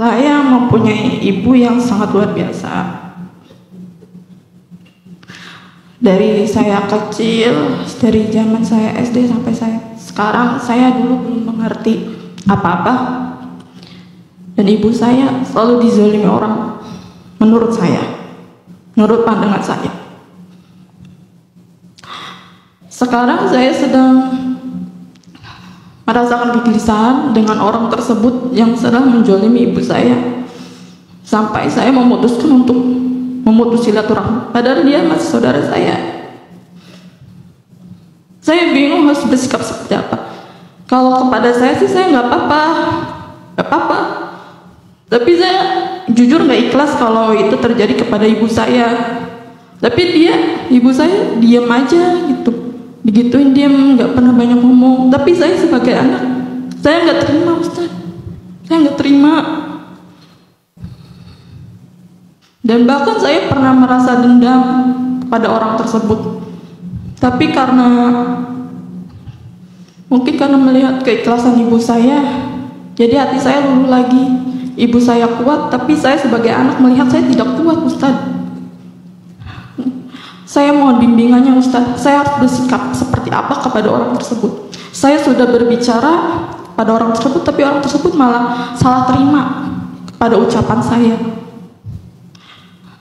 Saya mempunyai ibu yang sangat luar biasa. Dari saya kecil, dari zaman saya SD sampai saya sekarang, saya dulu belum mengerti apa-apa. Dan ibu saya selalu dizalimi orang, menurut saya, menurut pandangan saya. Sekarang saya sedang merasakan kegelisahan dengan orang tersebut yang sedang menzalimi ibu saya. Sampai saya memutuskan untuk memutus silaturahmi, padahal dia masih saudara saya. Saya bingung harus bersikap seperti apa. Kalau kepada saya sih saya nggak apa-apa. Tapi saya jujur nggak ikhlas kalau itu terjadi kepada ibu saya. Tapi ibu saya diam aja gitu, digituin diam, nggak pernah banyak ngomong. Tapi saya sebagai anak, saya nggak terima, Ustaz. Saya nggak terima. Dan bahkan saya pernah merasa dendam pada orang tersebut. Tapi mungkin karena melihat keikhlasan ibu saya, jadi hati saya luluh lagi. Ibu saya kuat, tapi saya sebagai anak melihat saya tidak kuat, Ustaz. Saya mohon bimbingannya, Ustaz. Saya harus bersikap seperti apa kepada orang tersebut. Saya sudah berbicara pada orang tersebut, tapi orang tersebut malah salah terima pada ucapan saya.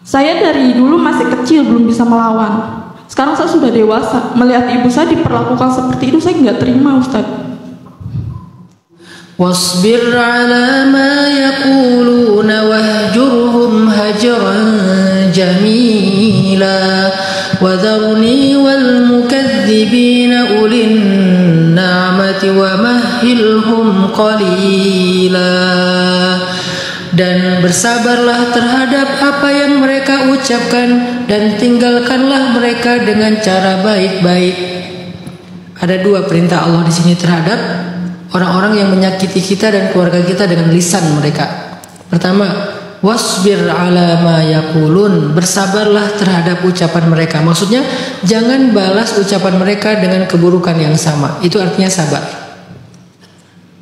Saya dari dulu masih kecil, belum bisa melawan. Sekarang saya sudah dewasa, melihat ibu saya diperlakukan seperti itu, saya nggak terima, Ustaz. Wasbir ala ma yaquluna wahjurhum hajran jamila wadharni wal mukadzibina ulin na'mati wa mahhilhum qalila. Dan bersabarlah terhadap apa yang mereka ucapkan dan tinggalkanlah mereka dengan cara baik-baik. Ada dua perintah Allah di sini terhadap orang-orang yang menyakiti kita dan keluarga kita dengan lisan mereka. Pertama, wasbir ala ma yaqulun, bersabarlah terhadap ucapan mereka. Maksudnya jangan balas ucapan mereka dengan keburukan yang sama. Itu artinya sabar.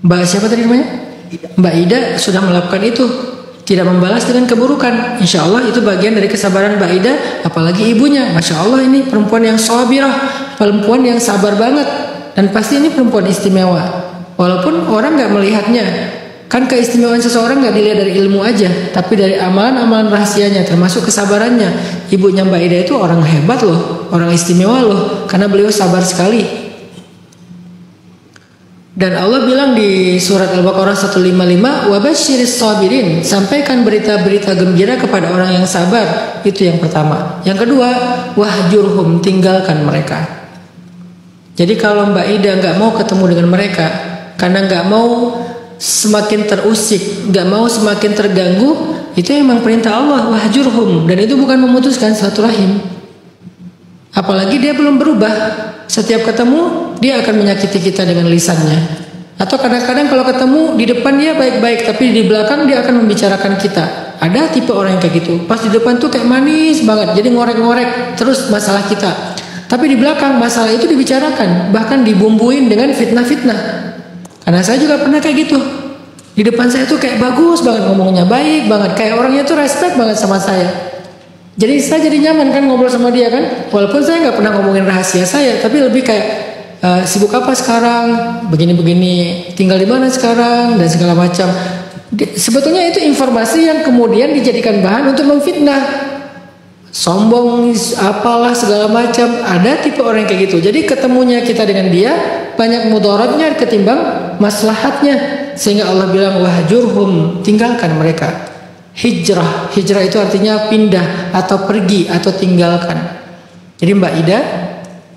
Mbak siapa tadi namanya? Mbak Ida sudah melakukan itu, tidak membalas dengan keburukan. Insya Allah itu bagian dari kesabaran Mbak Ida. Apalagi ibunya, Masya Allah, ini perempuan yang sabirah, perempuan yang sabar banget. Dan pasti ini perempuan istimewa. Walaupun orang nggak melihatnya, kan keistimewaan seseorang nggak dilihat dari ilmu aja, tapi dari amalan-amalan rahasianya, termasuk kesabarannya. Ibunya Mbak Ida itu orang hebat loh, orang istimewa loh, karena beliau sabar sekali. Dan Allah bilang di surat Al-Baqarah 155, wabasyiris sabirin, sampaikan berita-berita gembira kepada orang yang sabar. Itu yang pertama. Yang kedua, wahjurhum, tinggalkan mereka. Jadi kalau Mbak Ida nggak mau ketemu dengan mereka, karena nggak mau semakin terusik, nggak mau semakin terganggu, itu memang perintah Allah, wahjurhum. Dan itu bukan memutuskan silaturahim. Apalagi dia belum berubah. Setiap ketemu dia akan menyakiti kita dengan lisannya. Atau kadang-kadang kalau ketemu di depan dia baik-baik, tapi di belakang dia akan membicarakan kita. Ada tipe orang yang kayak gitu. Pas di depan tuh kayak manis banget, jadi ngorek-ngorek terus masalah kita. Tapi di belakang masalah itu dibicarakan, bahkan dibumbuin dengan fitnah-fitnah. Karena saya juga pernah kayak gitu. Di depan saya tuh kayak bagus banget ngomongnya, baik banget, kayak orangnya tuh respect banget sama saya. Jadi saya jadi nyaman kan ngobrol sama dia kan. Walaupun saya nggak pernah ngomongin rahasia saya, tapi lebih kayak sibuk apa sekarang, begini-begini, tinggal di mana sekarang, dan segala macam. Sebetulnya itu informasi yang kemudian dijadikan bahan untuk memfitnah, sombong, apalah segala macam. Ada tipe orang kayak gitu. Jadi ketemunya kita dengan dia banyak mudaratnya ketimbang maslahatnya. Sehingga Allah bilang wahjurhum, tinggalkan mereka. Hijrah itu artinya pindah atau pergi atau tinggalkan. Jadi Mbak Ida,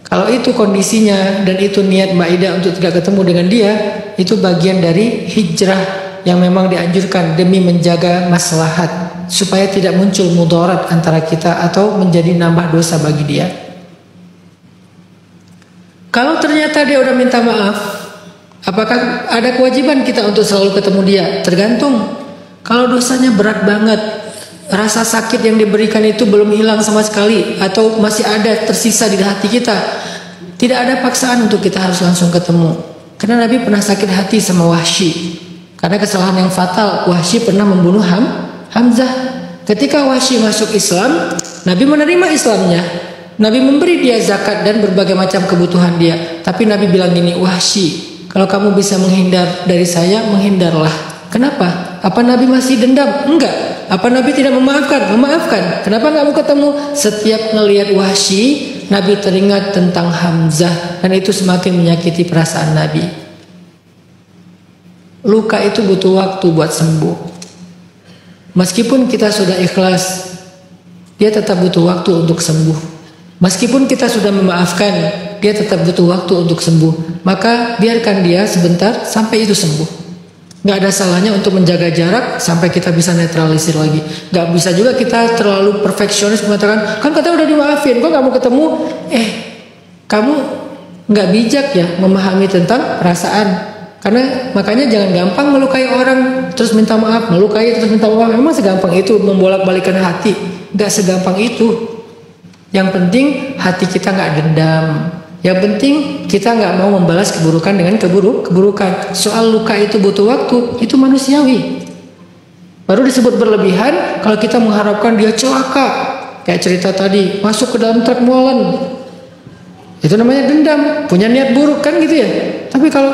kalau itu kondisinya dan itu niat Mbak Ida untuk tidak ketemu dengan dia, itu bagian dari hijrah yang memang dianjurkan demi menjaga maslahat, supaya tidak muncul mudarat antara kita atau menjadi nambah dosa bagi dia. Kalau ternyata dia udah minta maaf, apakah ada kewajiban kita untuk selalu ketemu dia? Tergantung. Kalau dosanya berat banget, rasa sakit yang diberikan itu belum hilang sama sekali, atau masih ada tersisa di hati kita, tidak ada paksaan untuk kita harus langsung ketemu. Karena Nabi pernah sakit hati sama Wahsy. Karena kesalahan yang fatal, Wahsy pernah membunuh Hamzah. Ketika Wahsy masuk Islam, Nabi menerima Islamnya. Nabi memberi dia zakat dan berbagai macam kebutuhan dia. Tapi Nabi bilang gini, Wahsy, kalau kamu bisa menghindar dari saya, menghindarlah. Kenapa? Apa Nabi masih dendam? Enggak. Apa Nabi tidak memaafkan? Memaafkan. Kenapa nggak mau ketemu? Setiap ngelihat Wahsy, Nabi teringat tentang Hamzah, dan itu semakin menyakiti perasaan Nabi. Luka itu butuh waktu buat sembuh. Meskipun kita sudah ikhlas, dia tetap butuh waktu untuk sembuh. Meskipun kita sudah memaafkan, dia tetap butuh waktu untuk sembuh. Maka biarkan dia sebentar sampai itu sembuh. Gak ada salahnya untuk menjaga jarak sampai kita bisa netralisir lagi. Gak bisa juga kita terlalu perfeksionis mengatakan, kan kata udah dimaafin, kok gak mau ketemu? Kamu gak bijak ya memahami tentang perasaan. Karena makanya jangan gampang melukai orang terus minta maaf, melukai terus minta maaf. Memang segampang itu membolak-balikan hati? Gak segampang itu. Yang penting hati kita gak dendam. Yang penting kita gak mau membalas keburukan dengan keburukan. Soal luka itu butuh waktu, itu manusiawi. Baru disebut berlebihan kalau kita mengharapkan dia celaka. Kayak cerita tadi, masuk ke dalam truk molen. Itu namanya dendam, punya niat buruk kan gitu ya. Tapi kalau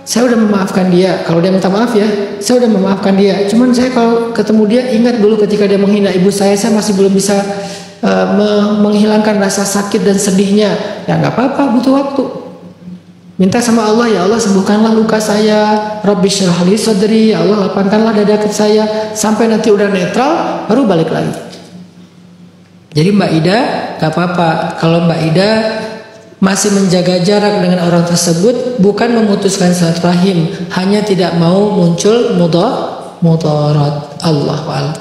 saya udah memaafkan dia, kalau dia minta maaf ya, saya udah memaafkan dia. Cuman saya kalau ketemu dia, ingat dulu ketika dia menghina ibu saya masih belum bisa menghilangkan rasa sakit dan sedihnya. Ya nggak apa-apa, butuh waktu. Minta sama Allah, ya Allah sembuhkanlah luka saya. Rabbi syrah li sadri, ya Allah lapangkanlah dada saya. Sampai nanti udah netral, baru balik lagi. Jadi Mbak Ida, nggak apa-apa. Kalau Mbak Ida masih menjaga jarak dengan orang tersebut, bukan memutuskan silaturahim, hanya tidak mau muncul mudarat. Allahu a'lam.